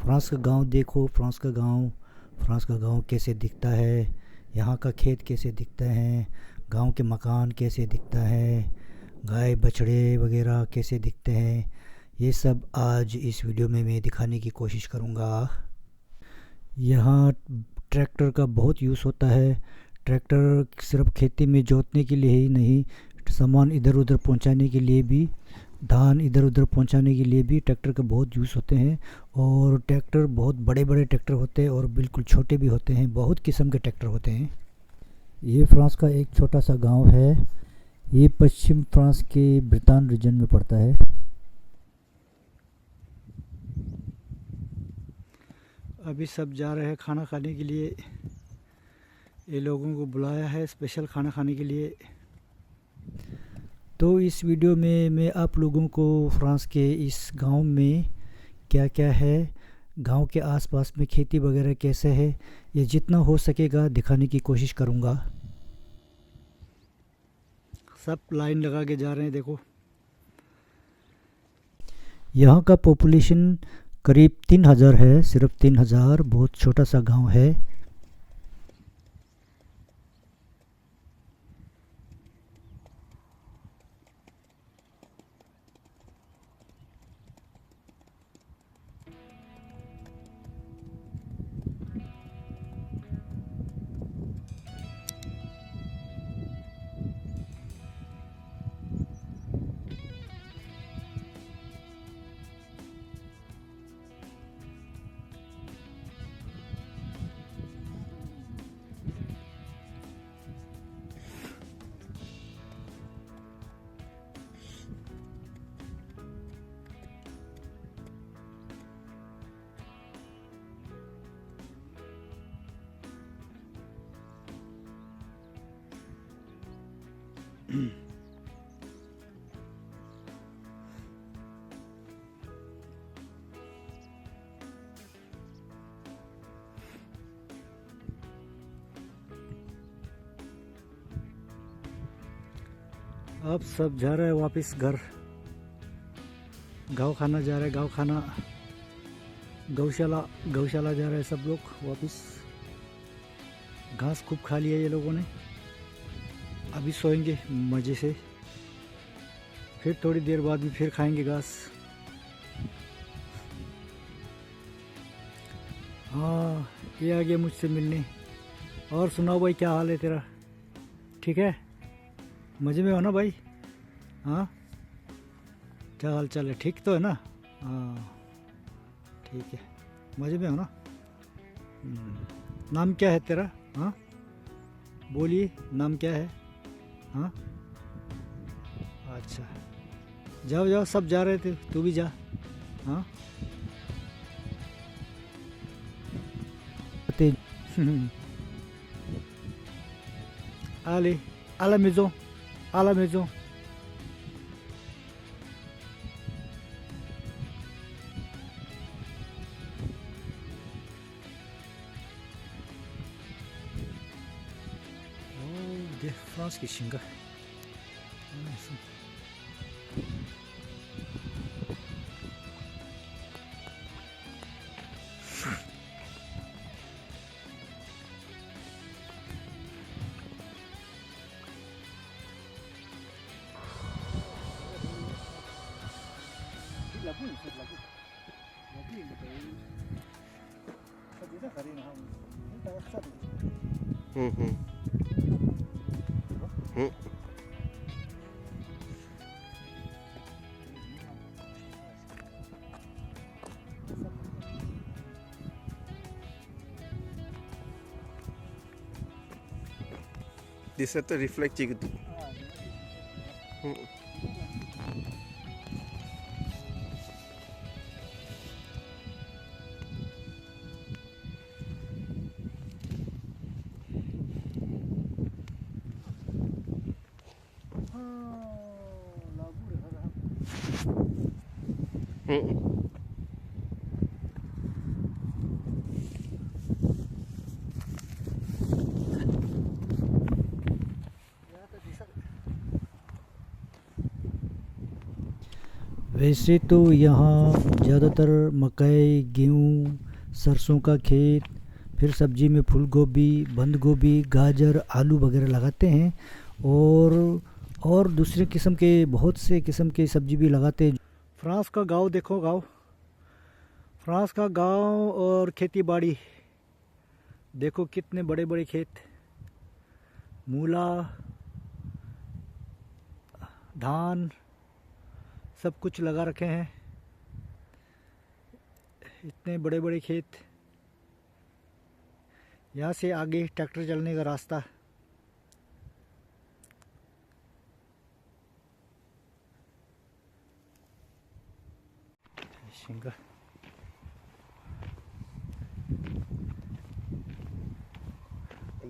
France का गांव देखो, फ्रांस का गांव कैसे दिखता है, यहाँ का खेत कैसे दिखता है, गांव के मकान कैसे दिखता है, गाय बछड़े वगैरह कैसे दिखते हैं, ये सब आज इस वीडियो में मैं दिखाने की कोशिश करूँगा। यहाँ ट्रैक्टर का बहुत यूज़ होता है। ट्रैक्टर सिर्फ खेती में जोतने के लिए ही नहीं, सामान इधर उधर पहुँचाने के लिए भी, धान इधर उधर पहुंचाने के लिए भी ट्रैक्टर का बहुत यूज़ होते हैं। और ट्रैक्टर बहुत बड़े बड़े ट्रैक्टर होते हैं और बिल्कुल छोटे भी होते हैं, बहुत किस्म के ट्रैक्टर होते हैं। ये फ्रांस का एक छोटा सा गांव है। ये पश्चिम फ्रांस के ब्रितान रीजन में पड़ता है। अभी सब जा रहे हैं खाना खाने के लिए। ये लोगों को बुलाया है स्पेशल खाना खाने के लिए। तो इस वीडियो में मैं आप लोगों को फ्रांस के इस गांव में क्या क्या है, गांव के आसपास में खेती वगैरह कैसे है, ये जितना हो सकेगा दिखाने की कोशिश करूंगा। सब लाइन लगा के जा रहे हैं, देखो। यहाँ का पॉपुलेशन करीब 3000 है, सिर्फ 3000, बहुत छोटा सा गांव है। अब सब जा रहे हैं वापस घर। गाँव खाना जा रहे हैं, गाँव खाना, गौशाला जा रहे हैं सब लोग वापस। घास खूब खा लिया ये लोगों ने। अभी सोएंगे मज़े से, फिर थोड़ी देर बाद भी फिर खाएंगे घास। हाँ, ये आ गया मुझसे मिलने। और सुनाओ भाई, क्या हाल है तेरा? ठीक है, मज़े में हो ना भाई? हाँ, क्या हाल चाल है? ठीक तो है ना? हाँ ठीक है, मज़े में हो ना? नाम क्या है तेरा? हाँ बोलिए, नाम क्या है? हाँ अच्छा, जाओ जाओ, सब जा रहे थे, तू भी जा। हाँ allez, à la maison, à la maison. Oh, de France qui xinga. Di situ refleksi gitu. वैसे तो यहाँ ज़्यादातर मकई, गेहूँ, सरसों का खेत, फिर सब्जी में फूल गोभी, बंद गोभी, गाजर, आलू वगैरह लगाते हैं। और और दूसरे किस्म के बहुत से किस्म के सब्जी भी लगाते हैं। फ्रांस का गांव देखो, गांव, फ्रांस का गांव और खेती बाड़ी देखो, कितने बड़े बड़े खेत, मूला, धान, सब कुछ लगा रखे हैं। इतने बड़े बड़े खेत, यहाँ से आगे ट्रैक्टर चलने का रास्ता। शिंगा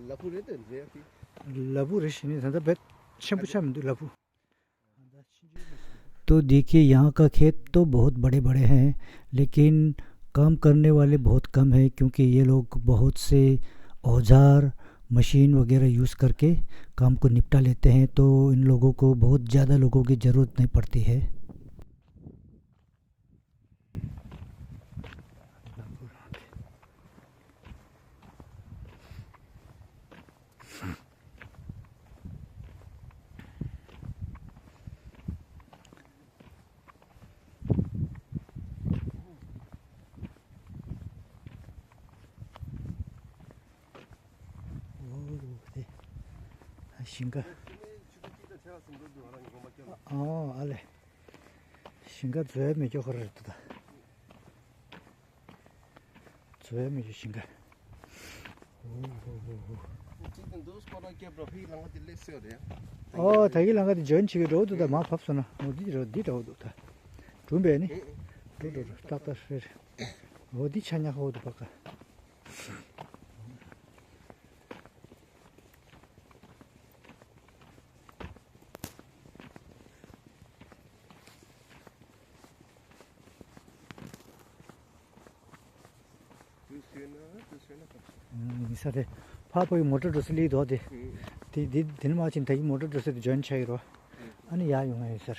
लपू रहते हैं अभी। लबू रेशनी था बेट शंपुशा में लबू। तो देखिए, यहाँ का खेत तो बहुत बड़े बड़े हैं, लेकिन काम करने वाले बहुत कम हैं, क्योंकि ये लोग बहुत से औजार, मशीन वगैरह यूज़ करके काम को निपटा लेते हैं। तो इन लोगों को बहुत ज़्यादा लोगों की ज़रूरत नहीं पड़ती है। शिंगा 알레 신가 조회미 조그랬다 조회미 신가 다기 랑가디 전치기 로드다 마 팝스나 어디 로드다 준비해니 로드 딱딱 어디 차냐 호도 바까 이사래 파보이 모터 드슬리 도데 디 딜마친 다기 모터 드슬 전 차이로 아니 야용아 이사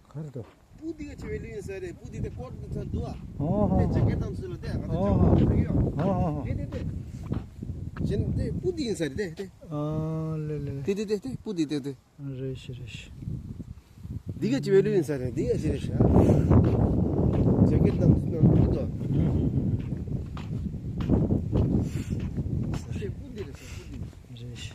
가르도 뿌디가 제일 인사래. 뿌디데 꽃도 도와. 어허 자켓 담스를 돼. 데데데. 진데 뿌디 인사래. 데. 레레 데데데. 뿌디 데데. 레시 네가 제일 인사래. 네가 제일. 자켓 담스는 도와. 뿌디를 뿌디. 레시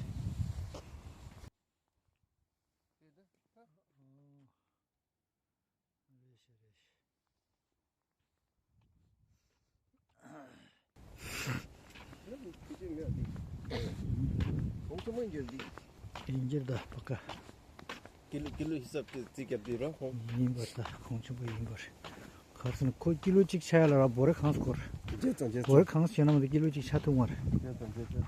그지 몇 뭐 인절디. 인절다 바까 길로 히삽 지갑디로. 인버다 공충부 인버 가서는 거 길로직 차야라 뭐래 강스 거 제전 뭐래 강스 지나면 길로직 차통 말 제전.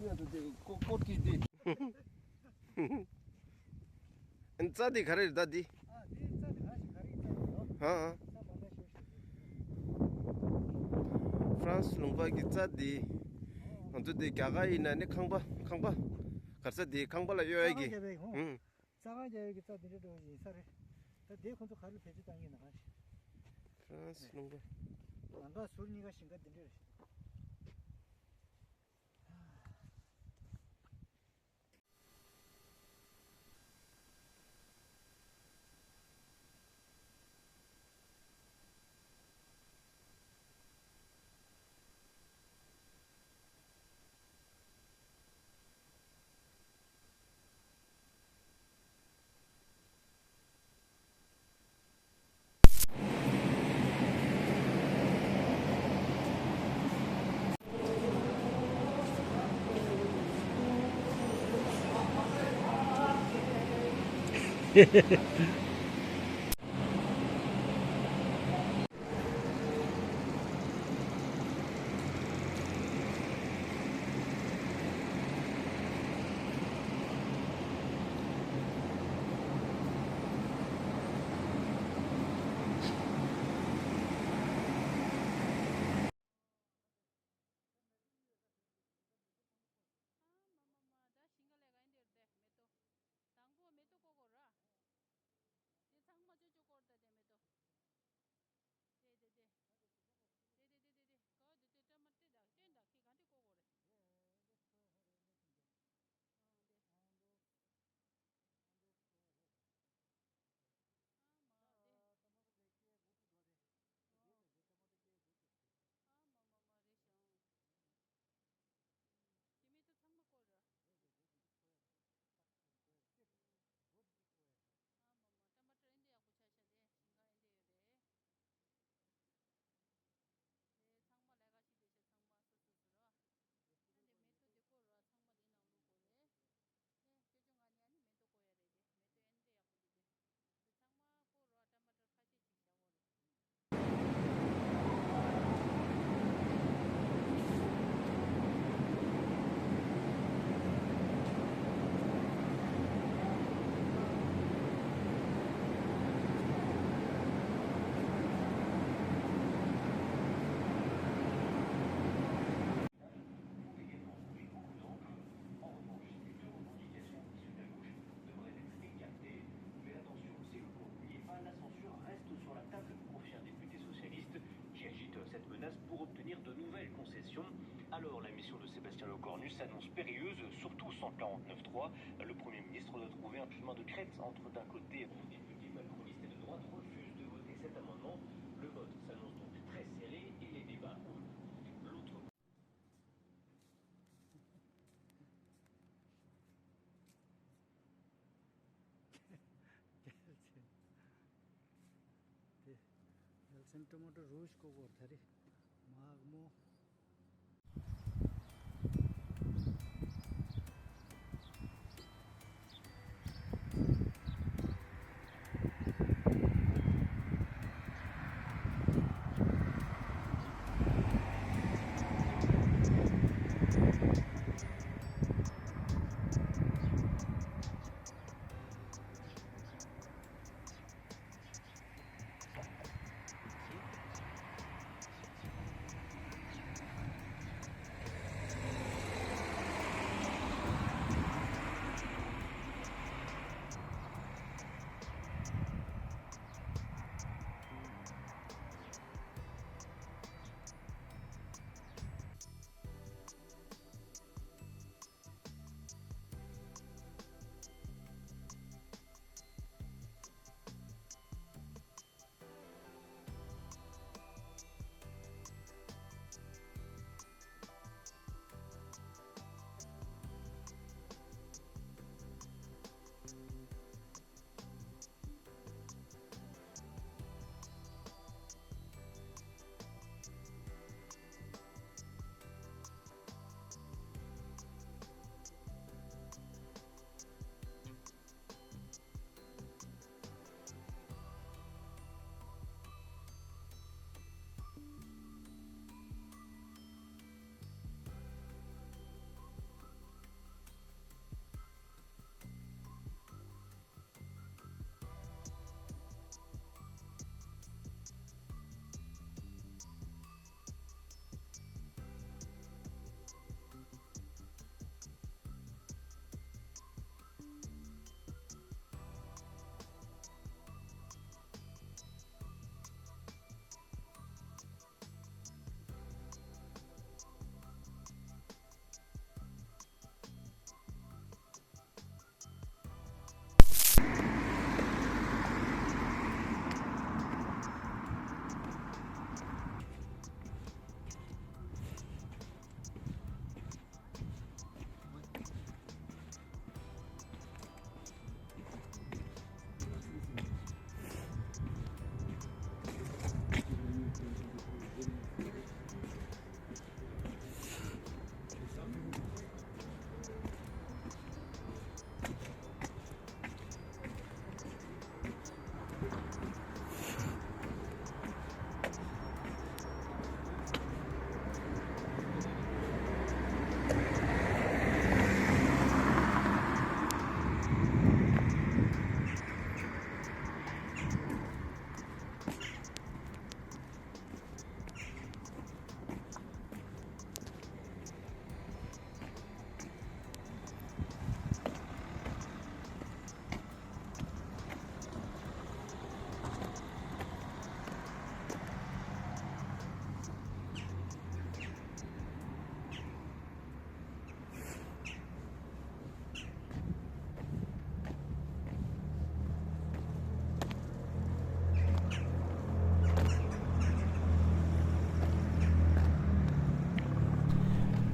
네가 지르. 꽃기디. 엔짜디 가래 다디. हाँ फ्रांस लुंबा की चादी अंतु दे क्या का इन्हें खांबा करसा दे खांबा ला यो आएगी चागा जाएगी तो दिन तो ये सारे तो देखो तो खाली भेज देंगे ना फ्रांस लुंबा अंगा सुरनी का सिंगा दिन रे pour obtenir de nouvelles concessions. Alors la mission de Sébastien Lecornu s'annonce périlleuse, surtout sans 49.3. Le Premier ministre doit trouver un chemin de crête entre d'un côté les petits macronistes de droite refusent de voter cet amendement. Le vote s'annonce donc très serré et les débats roulent. L'autre टमाटो रोज को गोर्थरे मागमो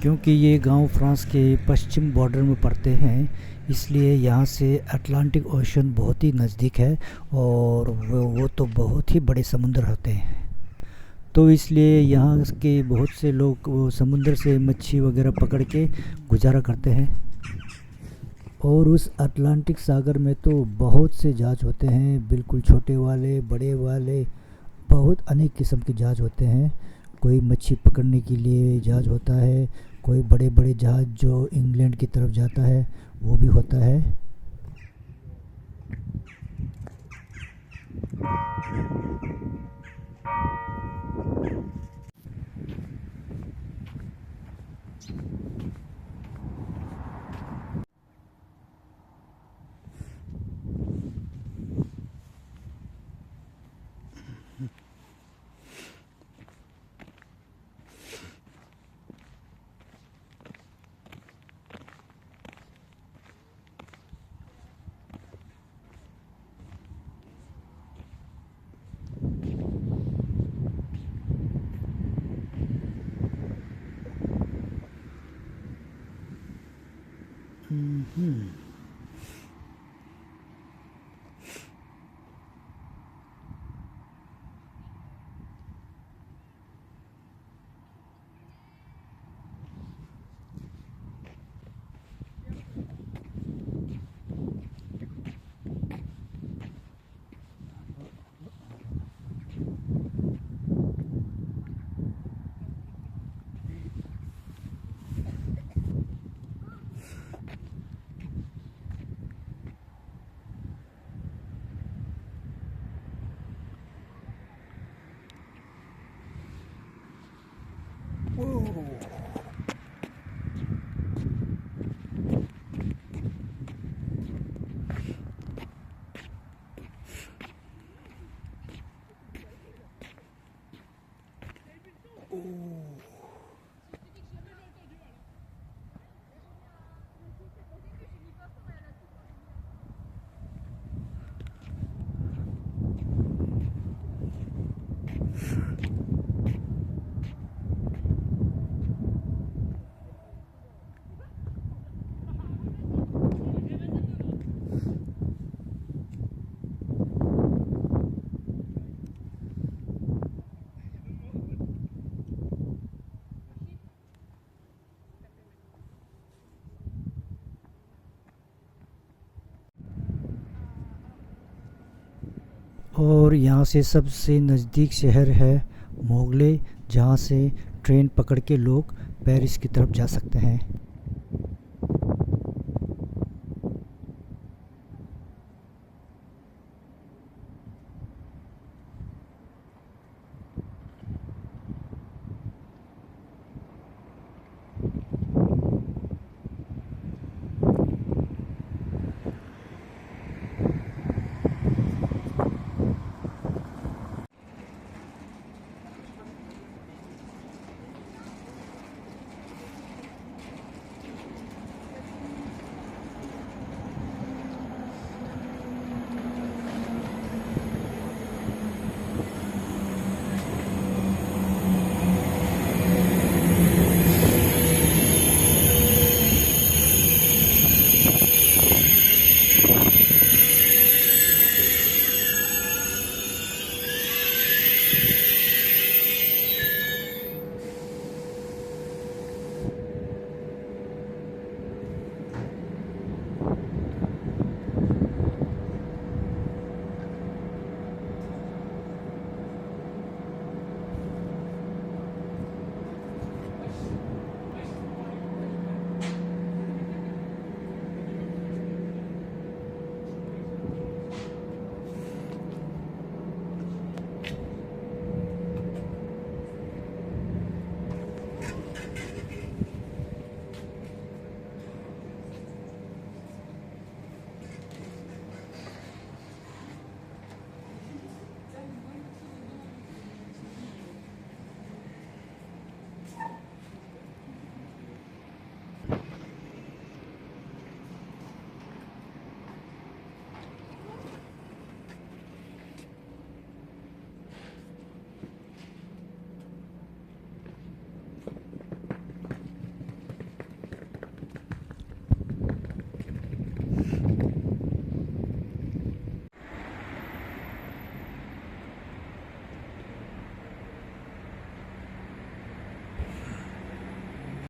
क्योंकि ये गांव France के पश्चिम border में पड़ते हैं, इसलिए यहाँ से अटलांटिक ओशन बहुत ही नज़दीक है और वो तो बहुत ही बड़े समुंदर होते हैं। तो इसलिए यहाँ के बहुत से लोग वो समुंदर से मच्छी वगैरह पकड़ के गुजारा करते हैं। और उस अटलांटिक सागर में तो बहुत से जहाज़ होते हैं, बिल्कुल छोटे वाले, बड़े वाले, बहुत अनेक किस्म के जहाज़ होते हैं। कोई मच्छी पकड़ने के लिए जहाज़ होता है, कोई बड़े बड़े जहाज़ जो इंग्लैंड की तरफ जाता है वो भी होता है। और यहाँ से सबसे नज़दीक शहर है मोगले, जहाँ से ट्रेन पकड़ के लोग पेरिस की तरफ जा सकते हैं।